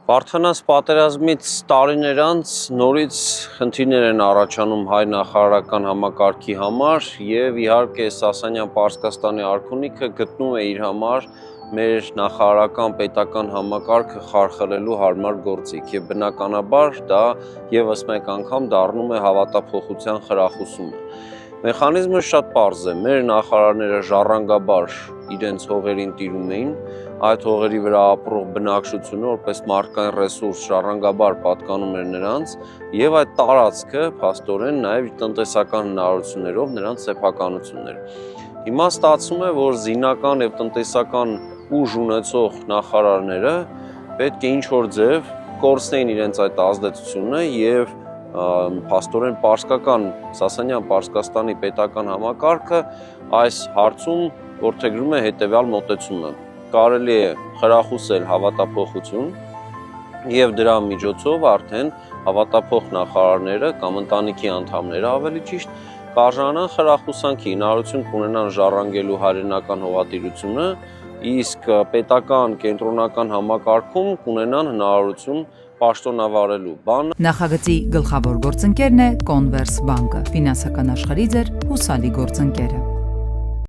Վարդանանց պատերազմից տարիներ անց նորից խնդիրներ են առաջանում հայ նախարարական համակարգի համար եւ իհարկե Սասանյան-Պարսկաստանի արքունիքը գտնում է իր համար մեր նախարարական պետական համակարգը խարխլելու հարմար գործիք եւ բնականաբար դա եւս մեկ անգամ դառնում է հավատափոխության խրախուսումը։ Մեխանիզմը շատ պարզ է, մեր նախարարները ժառանգաբար իրենց հողերին տիրում էին, այդ հողերի վրա ապրող բնակչությունը որպես մարդկային ռեսուրս ժառանգաբար պատկանում էր նրանց եւ այդ տարածքը փաստորեն նաեւ տնտեսական հնարավորություններով նրանց սեփականությունն էր։ Հիմա ստացվում է, որ զինական եւ տնտեսական ուժ ունեցող նախարարները պետք է ինչ-որ ձև կորցնեին իրենց այդ ազդեցությունը եւ փաստորեն պարսկական Սասանյան-Պարսկաստանի պետական համակարգը այս հարցում որդեգրում է հետեւյալ մոտեցումը։ Կարելի է խրախուսել հավատափոխություն եւ դրա միջոցով արդեն հավատափոխ նախարարները կամ ընտանիքի անդամները ավելի ճիշտ կարժանան խրախուսանքի, հնարավորություն կունենան ժառանգելու հայրենական հողատիրությունը, իսկ պետական կենտրոնական համակարգում կունենան հնարավորություն պաշտոնավարելու բանը։ Նախագծի գլխավոր գործընկերն է Converse բանկը, ֆինանսական աշխարհի ձեր հուսալի գործընկերը։